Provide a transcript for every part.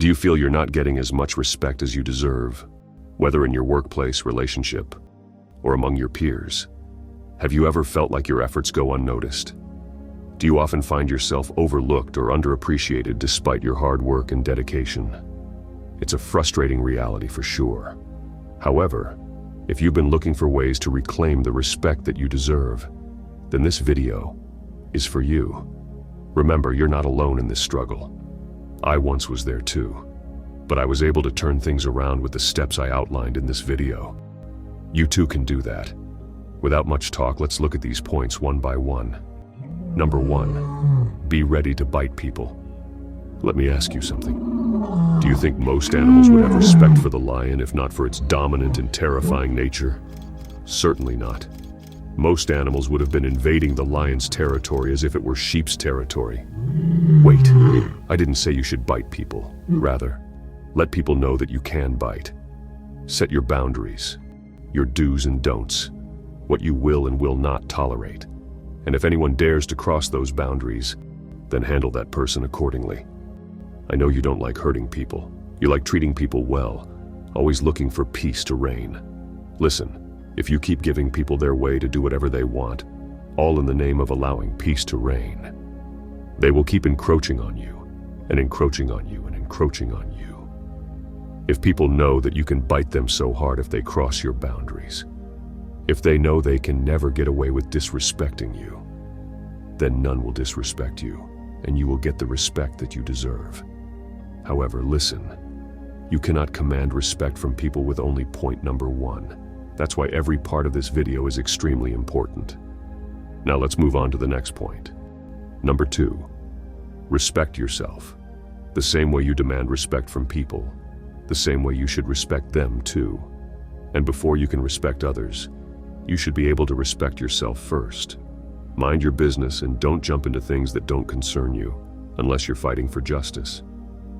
Do you feel you're not getting as much respect as you deserve, whether in your workplace, relationship, or among your peers? Have you ever felt like your efforts go unnoticed? Do you often find yourself overlooked or underappreciated despite your hard work and dedication? It's a frustrating reality for sure. However, if you've been looking for ways to reclaim the respect that you deserve, then this video is for you. Remember, you're not alone in this struggle. I once was there too, but I was able to turn things around with the steps I outlined in this video. You too can do that. Without much talk, let's look at these points one by one. Number 1, be ready to bite people. Let me ask you something. Do you think most animals would have respect for the lion if not for its dominant and terrifying nature? Certainly not. Most animals would have been invading the lion's territory as if it were sheep's territory. Wait, I didn't say you should bite people. Rather, let people know that you can bite. Set your boundaries, your do's and don'ts, what you will and will not tolerate. And if anyone dares to cross those boundaries, then handle that person accordingly. I know you don't like hurting people. You like treating people well, always looking for peace to reign. Listen, if you keep giving people their way to do whatever they want, all in the name of allowing peace to reign, they will keep encroaching on you, and encroaching on you, and encroaching on you. If people know that you can bite them so hard if they cross your boundaries, if they know they can never get away with disrespecting you, then none will disrespect you, and you will get the respect that you deserve. However, listen, you cannot command respect from people with only point number 1. That's why every part of this video is extremely important. Now let's move on to the next point. Number 2, respect yourself. The same way you demand respect from people, the same way you should respect them too. And before you can respect others, you should be able to respect yourself first. Mind your business and don't jump into things that don't concern you, unless you're fighting for justice.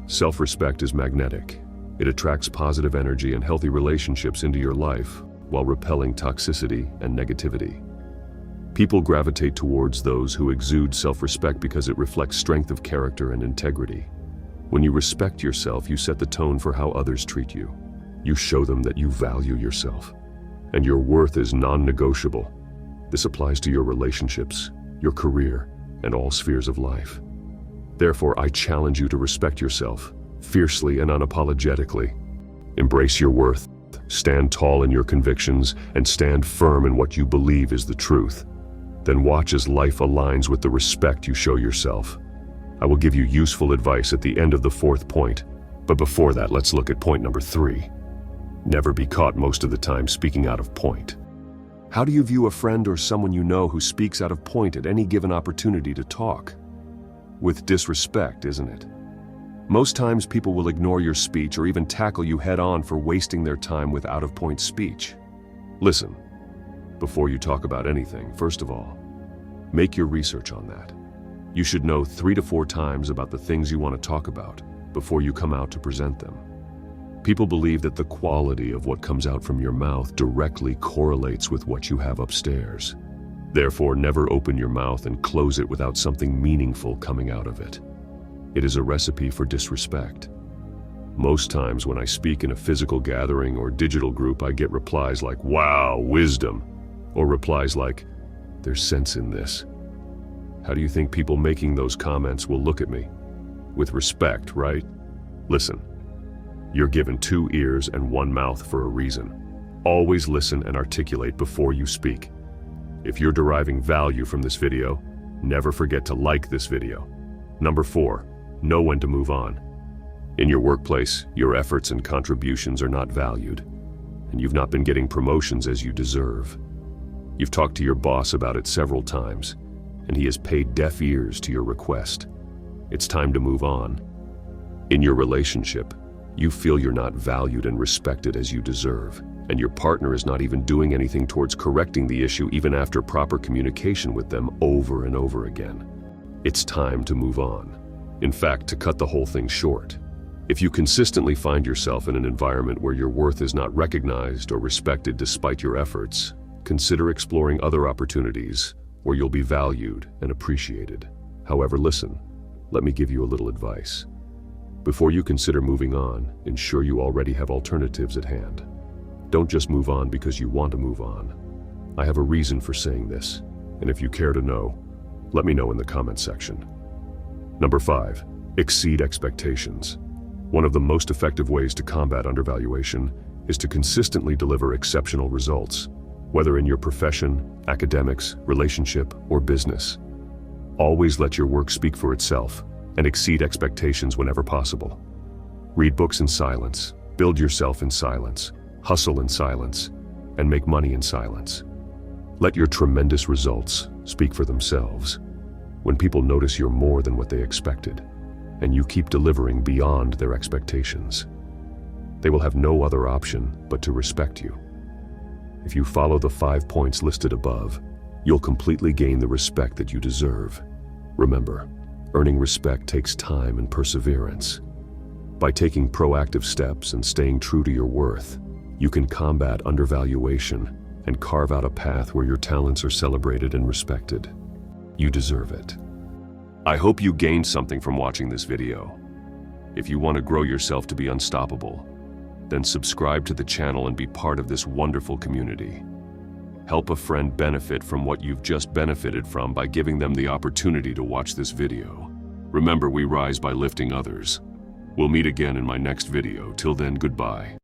Self-respect is magnetic. It attracts positive energy and healthy relationships into your life, while repelling toxicity and negativity. People gravitate towards those who exude self-respect because it reflects strength of character and integrity. When you respect yourself, you set the tone for how others treat you. You show them that you value yourself, and your worth is non-negotiable. This applies to your relationships, your career, and all spheres of life. Therefore, I challenge you to respect yourself, fiercely and unapologetically. Embrace your worth, stand tall in your convictions, and stand firm in what you believe is the truth. Then watch as life aligns with the respect you show yourself. I will give you useful advice at the end of the 4th point, but before that, let's look at point number 3. Never be caught most of the time speaking out of point. How do you view a friend or someone you know who speaks out of point at any given opportunity to talk? With disrespect, isn't it? Most times people will ignore your speech or even tackle you head-on for wasting their time with out-of-point speech. Listen, before you talk about anything, first of all, make your research on that. You should know 3 to 4 times about the things you want to talk about before you come out to present them. People believe that the quality of what comes out from your mouth directly correlates with what you have upstairs. Therefore, never open your mouth and close it without something meaningful coming out of it. It is a recipe for disrespect. Most times when I speak in a physical gathering or digital group, I get replies like, "Wow, wisdom," or replies like, "There's sense in this." How do you think people making those comments will look at me? With respect, right? Listen. You're given 2 ears and 1 mouth for a reason. Always listen and articulate before you speak. If you're deriving value from this video, never forget to like this video. Number 4, know when to move on. In your workplace, your efforts and contributions are not valued, and you've not been getting promotions as you deserve. You've talked to your boss about it several times, and he has paid deaf ears to your request. It's time to move on. In your relationship, you feel you're not valued and respected as you deserve, and your partner is not even doing anything towards correcting the issue even after proper communication with them over and over again. It's time to move on. In fact, to cut the whole thing short, if you consistently find yourself in an environment where your worth is not recognized or respected despite your efforts, consider exploring other opportunities where you'll be valued and appreciated. However, listen, let me give you a little advice. Before you consider moving on, ensure you already have alternatives at hand. Don't just move on because you want to move on. I have a reason for saying this, and if you care to know, let me know in the comments section. Number 5, exceed expectations. One of the most effective ways to combat undervaluation is to consistently deliver exceptional results, whether in your profession, academics, relationship, or business. Always let your work speak for itself and exceed expectations whenever possible. Read books in silence, build yourself in silence, hustle in silence, and make money in silence. Let your tremendous results speak for themselves. When people notice you're more than what they expected, and you keep delivering beyond their expectations, they will have no other option but to respect you. If you follow the 5 points listed above, you'll completely gain the respect that you deserve. Remember, earning respect takes time and perseverance. By taking proactive steps and staying true to your worth, you can combat undervaluation and carve out a path where your talents are celebrated and respected. You deserve it. I hope you gained something from watching this video. If you want to grow yourself to be unstoppable, then subscribe to the channel and be part of this wonderful community. Help a friend benefit from what you've just benefited from by giving them the opportunity to watch this video. Remember, we rise by lifting others. We'll meet again in my next video. Till then, goodbye.